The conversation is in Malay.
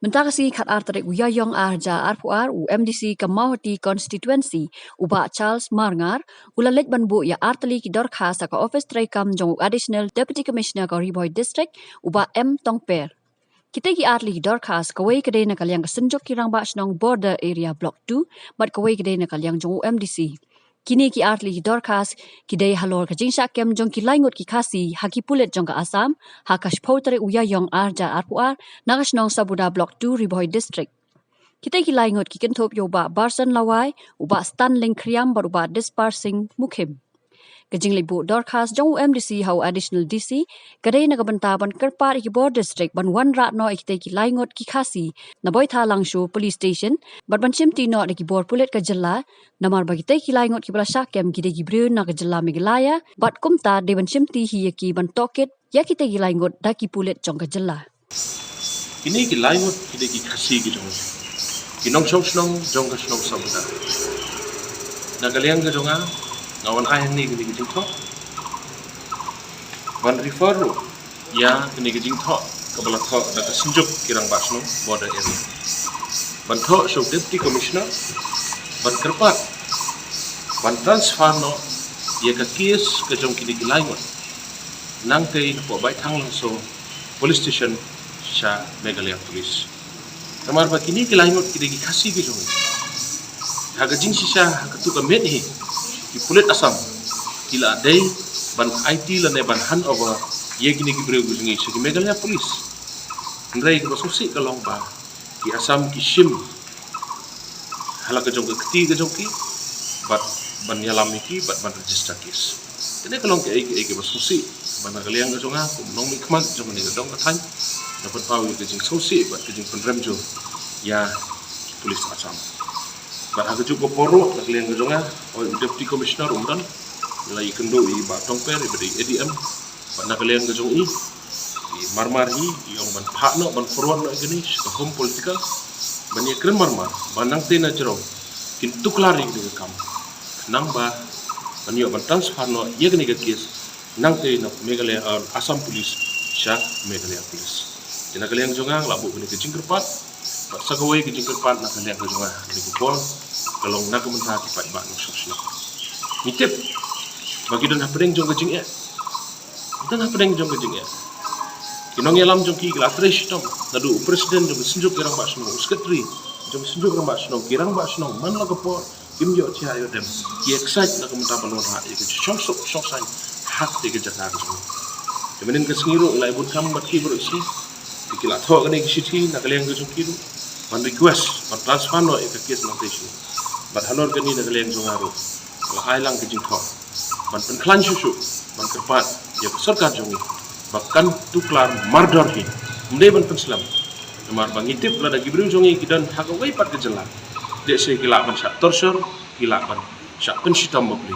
Mentagasi kat arterik uyayong arja arpuar UMDC Kemauhati Constituency uba Charles Marngar ulalit banbu ya arteli ki dorkhas ka office traikam jong additional deputy commissioner ka Riboy district uba M Tongper. Kita ki arteli ki dorkhas kawai kedai na kalyang kesenjok kirang ba snong border area block 2 bat kawai kedai na kalyang jong UMDC. Kini ki artli ki dorkas kidai halor ka jingsha kem jong ki laingot ki kasi haki pulet jong ka Assam hakash pautere uyayong arja arpuar nagasnong sabuda block 2 Riboy district. Kita ki laingot ki kentop yoba barsan lawai uba stanling kriam baruba dispersing mukim. Kajing libu dorkas jong UMDC hau additional DC kadai nagabentaban kerpar iki bor district ban wan rat no ikite ki laingot ki khasi na boy tha langshu police station ban ban chimti no ki bor pulet ka jella namar bagi te ki laingot ki bala syakem ki de ki brun na ka jella miglaya bat kumta de ban chimti hi ki ban toket ya kite ki laingot da ki pulet jong ka jella ini ki laingot ki de ki khasi ki jong ki nong chong snong jong ka snong sabuda na kaliang ka jonga ngawan ayah ni kini kijing thok, ban refer ya kini kijing thok kabala thok nak senjuk kirang basno border area, ban thok so deputy commissioner, ban kerpat, ban transfer no ya ka kes ke jong kini kilaingot, nang kei po bai thang langsung police station sha Meghalaya police, kamar ba kini kilaingot kini khasi ke jong, haga jing sisa haga tu ka met hi. Ki pulit Assam kila day ban IT la ne ban handover ye gini ki breu gungi se ki Meghalaya police ndrai ko sosi ka long ba ki Assam ki shim hala ka jong ki bat ban yalam ki bat ban register case tene ka long ke sosi ban Meghalaya ka jonga ko nong mi khman jong ni dong ka than dapat pau ke jing sosi bat ke jing pendrem jo ya police Assam. Bahagia juga poro nak liang kejonga, deputy commissioner umdan, lagi kendo i batong per ibadi ADM, nak liang kejong i marmar i yang ban partner ban forward nak gini, ke home political, ban ye keren marmar, ban nang tena jerong, kintu klari ni kam, nang ba, ban yo ban transfer no ye gini ke kes, nang tena Meghalaya Assam police, sya Meghalaya police. Jena kaliang kejonga, labu gini kejing kerpat, bat sagawai kejing kerpat nak liang kejonga, ni kupol. Kalau nak mentah di pat bak sosna. Mitip bagi dan hapeng jong kejing ya. Dan hapeng jong kejing ya. Kinong yalam jong ki glatrish tom. Nadu presiden jong senjuk kirang bak sno. Sekretari jong senjuk kirang bak sno. Kirang bak sno. Man la kepo kim yo chi ayo dem. Ki excite nak mentah balon ha ke chong sai hak te ke jata ke jong. Kemenin ke sengiru lai bun kam bat ki bro si. Dikila tho ke ki sithi nak leng ke jong ki ban request ban transfer no ke kes notation. Bat halor kani na kalian jongaru la hailang kijing thok ban penklan susu ban kerpat ya sarkar jongi bahkan tuklar mardar hi mde ban penslam namar bangitip la da gibru jongi kidan hagawai pat kejelan de se kila ban syak torsor kila ban syak pensitam mabli